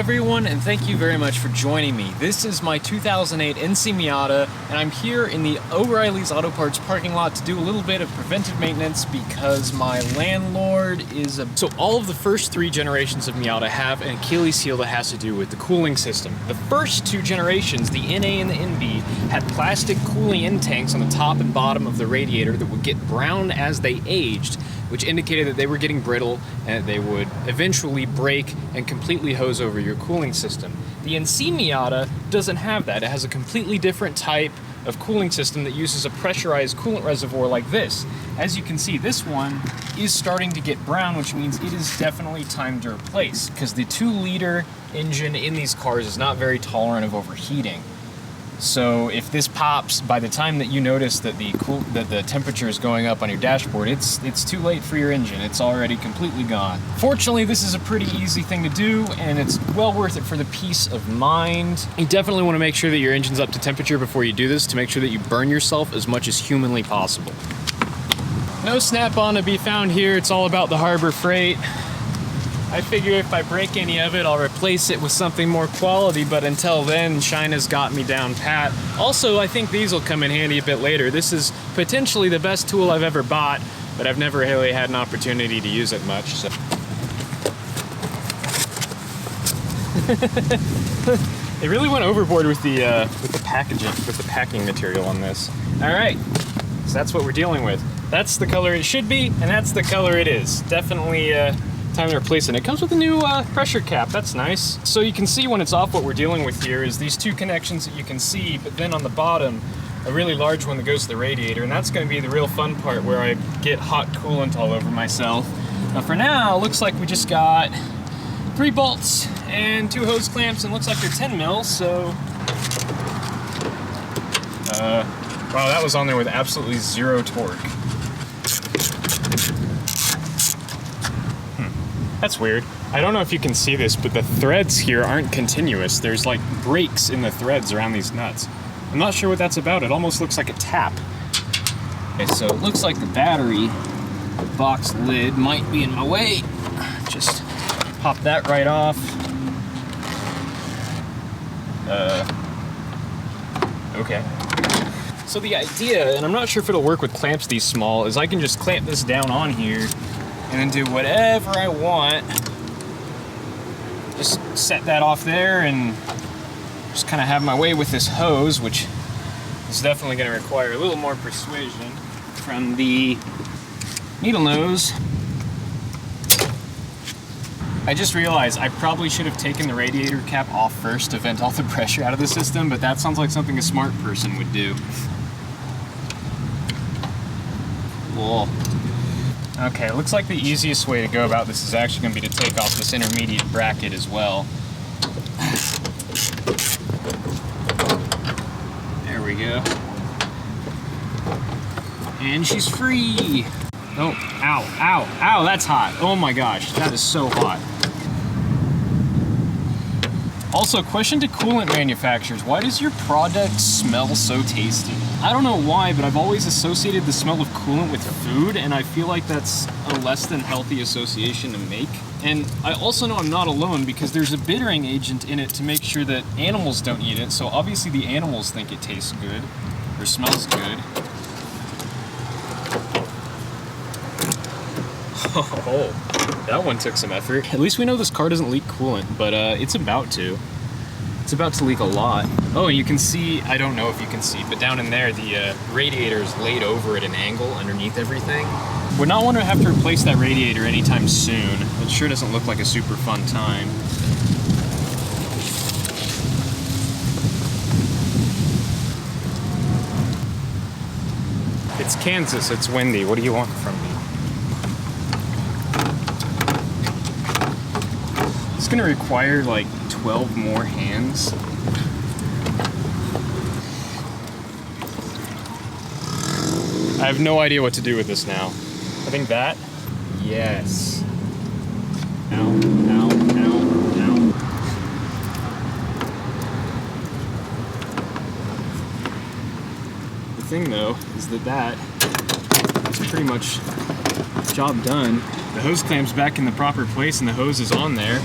everyone, and thank you very much for joining me. This is my 2008 NC Miata, and I'm here in the O'Reilly's Auto Parts parking lot to do a little bit of preventive maintenance because my landlord is So all of the first three generations of Miata have an Achilles heel that has to do with the cooling system. The first two generations, the NA and the NB, had plastic cooling in tanks on the top and bottom of the radiator that would get brown as they aged, which indicated that they were getting brittle and they would eventually break and completely hose over your cooling system. The NC Miata doesn't have that. It has a completely different type of cooling system that uses a pressurized coolant reservoir like this. As you can see, this one is starting to get brown, which means it is definitely time to replace, because the 2-liter engine in these cars is not very tolerant of overheating. So if this pops, by the time that you notice that the temperature is going up on your dashboard, it's too late for your engine. It's already completely gone. Fortunately, this is a pretty easy thing to do, and it's well worth it for the peace of mind. You definitely want to make sure that your engine's up to temperature before you do this to make sure that you burn yourself as much as humanly possible. No snap-on to be found here. It's all about the Harbor Freight. I figure if I break any of it, I'll replace it with something more quality, but until then, China's got me down pat. Also, I think these will come in handy a bit later. This is potentially the best tool I've ever bought, but I've never really had an opportunity to use it much, so. They really went overboard with the packaging, with the packing material on this. All right, so that's what we're dealing with. That's the color it should be, and that's the color it is. Definitely, time to replace it. It comes with a new pressure cap. That's nice. So you can see when it's off, what we're dealing with here is these two connections that you can see, but then on the bottom, a really large one that goes to the radiator, and that's going to be the real fun part where I get hot coolant all over myself. Now for now, it looks like we just got 3 bolts and 2 hose clamps, and looks like they're 10 mils, so... wow, that was on there with absolutely zero torque. That's weird. I don't know if you can see this, but the threads here aren't continuous. There's like breaks in the threads around these nuts. I'm not sure what that's about. It almost looks like a tap. Okay, so it looks like the battery box lid might be in my way. Just pop that right off. Okay. So the idea, and I'm not sure if it'll work with clamps these small, is I can just clamp this down on here and then do whatever I want. Just set that off there and just kind of have my way with this hose, which is definitely going to require a little more persuasion from the needle nose. I just realized I probably should have taken the radiator cap off first to vent all the pressure out of the system, but that sounds like something a smart person would do. Cool. Okay, it looks like the easiest way to go about this is actually going to be to take off this intermediate bracket as well. There we go. And she's free! Oh, ow, ow, ow, that's hot. Oh my gosh, that is so hot. Also, question to coolant manufacturers, why does your product smell so tasty? I don't know why, but I've always associated the smell of coolant with food, and I feel like that's a less than healthy association to make. And I also know I'm not alone because there's a bittering agent in it to make sure that animals don't eat it, so obviously the animals think it tastes good, or smells good. Oh, that one took some effort. At least we know this car doesn't leak coolant, but it's about to. It's about to leak a lot. Oh, and you can see, I don't know if you can see, but down in there, the radiator is laid over at an angle underneath everything. Would not want to have to replace that radiator anytime soon. It sure doesn't look like a super fun time. It's Kansas, it's windy. What do you want from me? It's gonna require like 12 more hands. I have no idea what to do with this now. I think that? Yes. Ow, ow, ow, ow. The thing though, is that is pretty much job done. The hose clamp's back in the proper place and the hose is on there.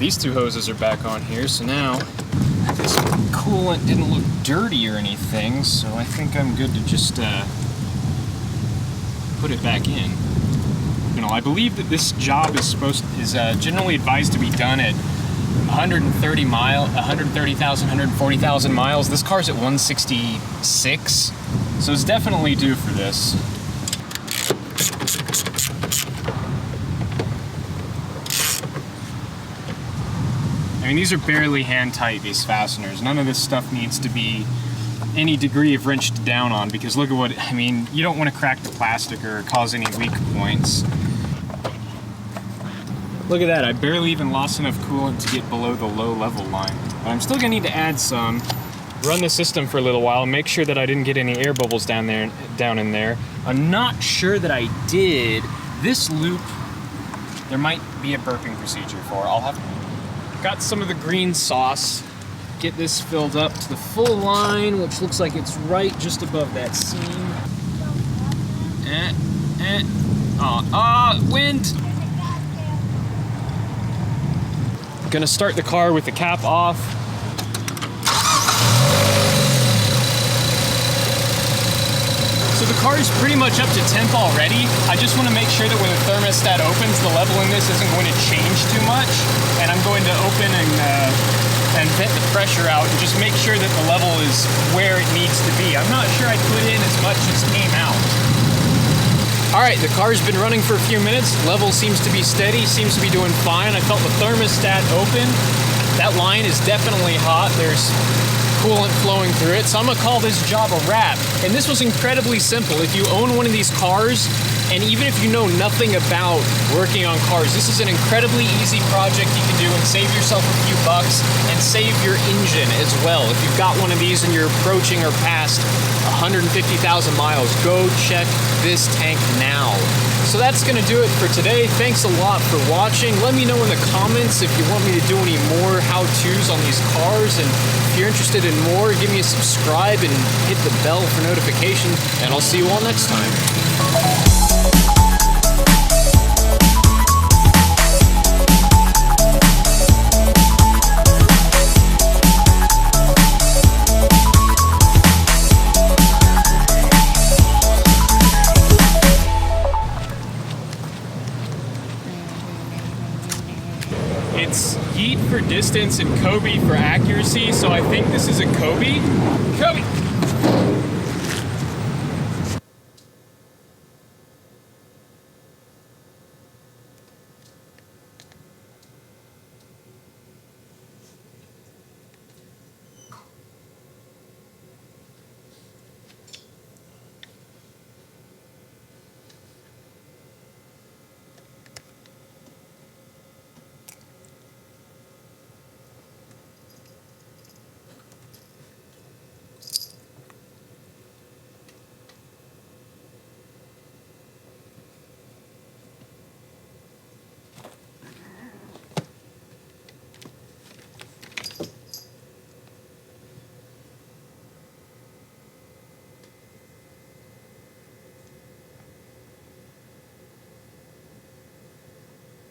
These two hoses are back on here, so now this coolant didn't look dirty or anything, so I think I'm good to just put it back in. You know, I believe that this job is generally advised to be done at 130,000, 140,000 miles. This car's at 166, so it's definitely due for this. I mean, these are barely hand tight, these fasteners. None of this stuff needs to be any degree of wrenched down on, because look at what, I mean, you don't want to crack the plastic or cause any weak points. Look at that, I barely even lost enough coolant to get below the low level line. But I'm still gonna need to add some, run the system for a little while, and make sure that I didn't get any air bubbles down in there. I'm not sure that I did. This loop, there might be a burping procedure for. Got some of the green sauce. Get this filled up to the full line, which looks like it's right just above that seam. Wind! Gonna start the car with the cap off. So the car is pretty much up to temp already. I just want to make sure that when the thermostat opens, the level in this isn't going to change too much. And I'm going to open and vent the pressure out and just make sure that the level is where it needs to be. I'm not sure I put in as much as came out. All right, the car's been running for a few minutes. Level seems to be steady, seems to be doing fine. I felt the thermostat open. That line is definitely hot. There's coolant flowing through it. So I'm gonna call this job a wrap. And this was incredibly simple. If you own one of these cars, and even if you know nothing about working on cars, this is an incredibly easy project you can do and save yourself a few bucks and save your engine as well. If you've got one of these and you're approaching or past 150,000 miles, go check this tank now. So that's gonna do it for today. Thanks a lot for watching. Let me know in the comments if you want me to do any more how-tos on these cars, and if you're interested in more, give me a subscribe and hit the bell for notifications, and I'll see you all next time. It's Yeet for distance and Kobe for accuracy, so I think this is a Kobe. Kobe!